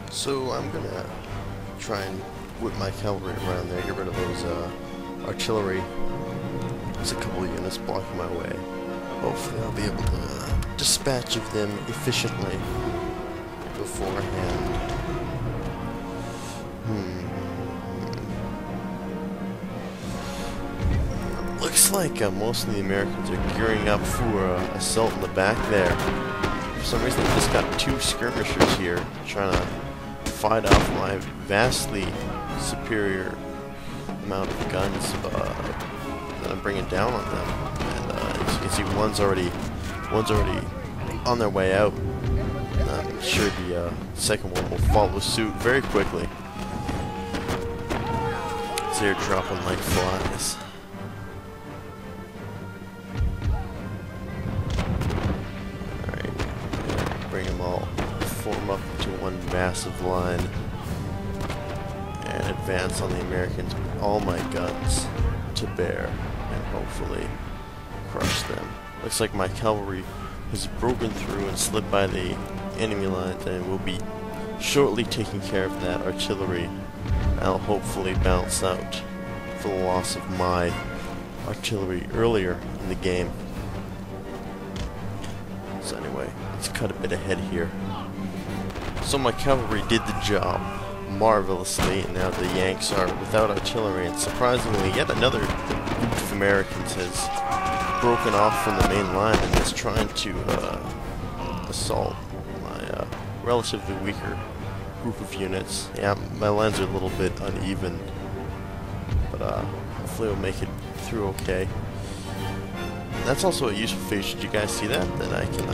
So I'm gonna try and whip my cavalry around there, get rid of those artillery. There's a couple of units blocking my way. Hopefully I'll be able to dispatch of them efficiently beforehand. Looks like most of the Americans are gearing up for assault in the back there. For some reason they just got two skirmishers here trying to fight off my vastly superior amount of guns that I'm bringing down on them. And as you can see, one's already on their way out. And I'm sure the second one will follow suit very quickly. So they're dropping like flies. Bring them all, form up into one massive line, and advance on the Americans with all my guns to bear, and hopefully crush them. Looks like my cavalry has broken through and slipped by the enemy lines, and will be shortly taking care of that artillery. I'll hopefully bounce out for the loss of my artillery earlier in the game. So anyway, let's cut a bit ahead here. So my cavalry did the job marvelously, and now the Yanks are without artillery, and surprisingly yet another group of Americans has broken off from the main line and is trying to assault my relatively weaker group of units. Yeah, my lines are a little bit uneven, but hopefully we'll make it through okay. That's also a useful feature. Did you guys see that? That I can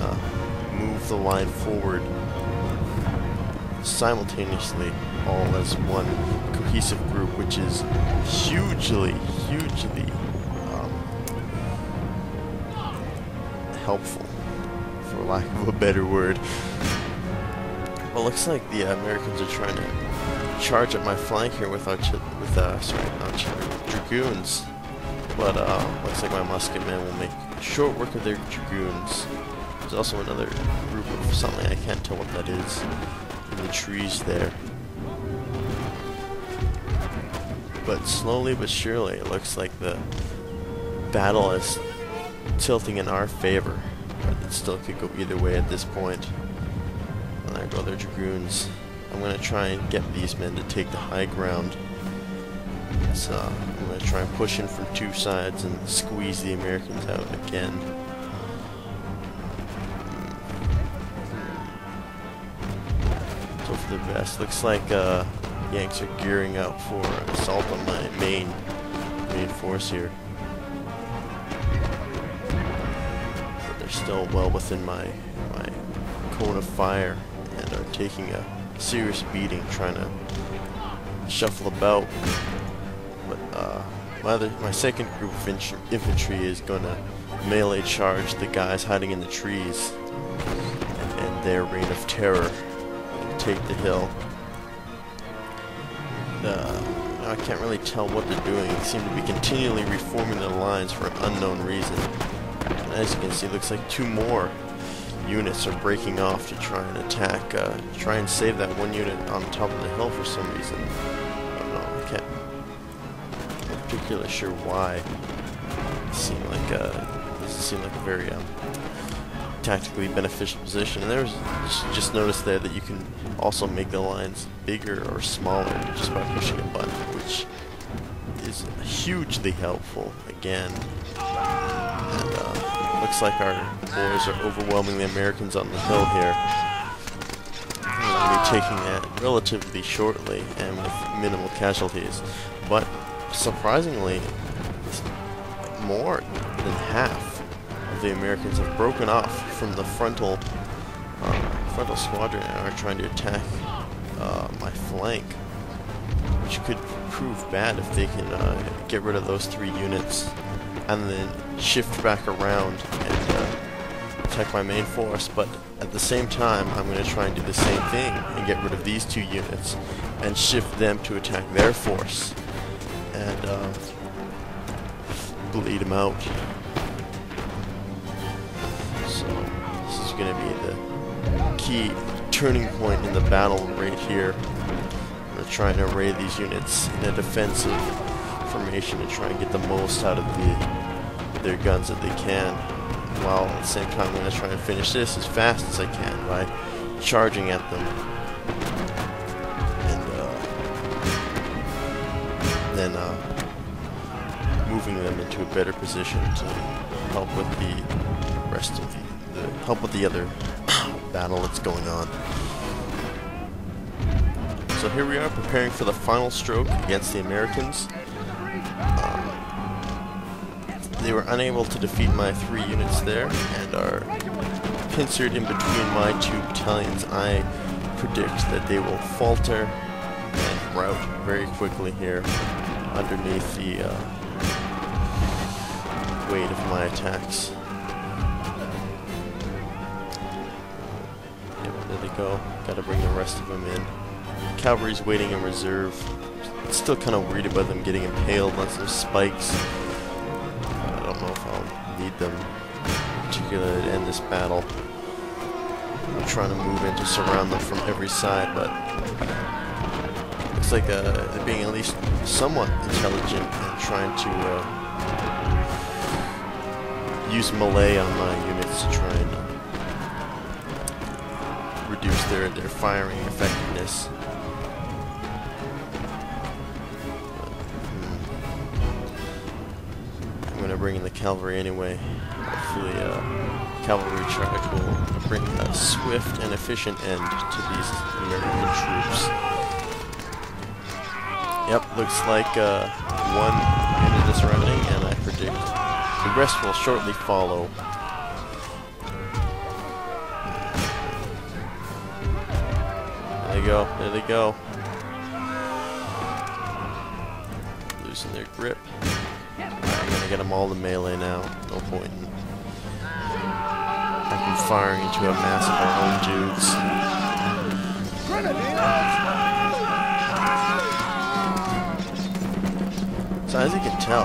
move the line forward simultaneously, all as one cohesive group, which is hugely helpful, for lack of a better word. Well, looks like the Americans are trying to charge up my flank here with dragoons. But looks like my musketmen will make short work of their dragoons. There's also another group of something, I can't tell what that is, in the trees there. But slowly but surely, it looks like the battle is tilting in our favor. But it still could go either way at this point. And there go their dragoons. I'm going to try and get these men to take the high ground. So I'm going to try and push in from two sides and squeeze the Americans out again. So for the best. Looks like Yanks are gearing up for an assault on my main force here. But they're still well within my cone of fire and are taking a serious beating trying to shuffle about. But my second group of infantry is going to melee charge the guys hiding in the trees and end their reign of terror and take the hill. I can't really tell what they're doing. They seem to be continually reforming their lines for an unknown reason. And as you can see, it looks like two more units are breaking off to try and attack, try and save that one unit on top of the hill for some reason. I don't know, I can't particularly sure why. It doesn't seem like a very tactically beneficial position. And there's just noticed there that you can also make the lines bigger or smaller just by pushing a button, which is hugely helpful again. And looks like our boys are overwhelming the Americans on the hill here. We're going to be taking that relatively shortly and with minimal casualties. But surprisingly, more than half of the Americans have broken off from the frontal squadron and are trying to attack my flank, which could prove bad if they can get rid of those three units and then shift back around and attack my main force. But at the same time, I'm going to try and do the same thing and get rid of these two units and shift them to attack their force and bleed them out. So this is going to be the key turning point in the battle right here. I'm going to try and array these units in a defensive formation and try and get the most out of their guns that they can, while at the same time I'm going to try and finish this as fast as I can by charging at them and then moving them into a better position to help with the rest of the other battle that's going on. So here we are preparing for the final stroke against the Americans. They were unable to defeat my 3 units there and are pincered in between my 2 battalions. I predict that they will falter and rout very quickly here underneath the weight of my attacks. Yep, there they go. Gotta bring the rest of them in. Cavalry's waiting in reserve. Still kind of worried about them getting impaled on some spikes. I don't know if I'll need them particularly to end this battle. I'm trying to move in to surround them from every side, but looks like they're being at least somewhat intelligent and trying to use melee on my units to try and reduce their firing effectiveness. I'm going to bring in the cavalry anyway. Hopefully cavalry charge will bring a swift and efficient end to these American troops. Yep, looks like 1 unit is running, and I predict the rest will shortly follow. There they go, there they go. Losing their grip. I'm gonna get them all to melee now, no point in firing into a mass of our own dudes. So as you can tell,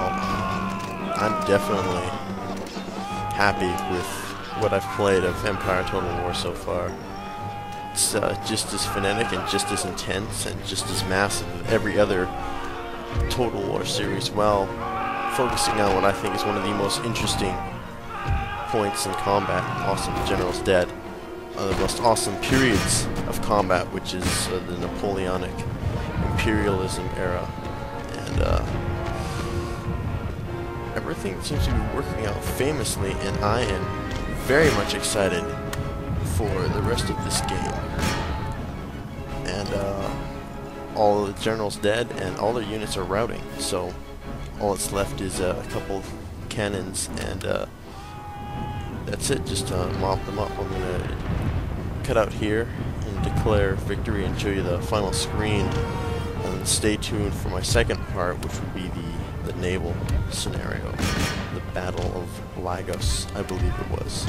I'm definitely happy with what I've played of Empire Total War so far. It's just as frenetic and just as intense and just as massive as every other Total War series, while focusing on what I think is one of the most interesting points in combat. Awesome General's Dead. The most awesome periods of combat, which is the Napoleonic imperialism era. And everything seems to be working out famously, and I am very much excited for the rest of this game. And all the generals dead, and all their units are routing, so all that's left is a couple of cannons, and that's it. Just mop them up. I'm going to cut out here and declare victory and show you the final screen, and stay tuned for my second part, which would be the naval scenario, the Battle of Lagos, I believe it was.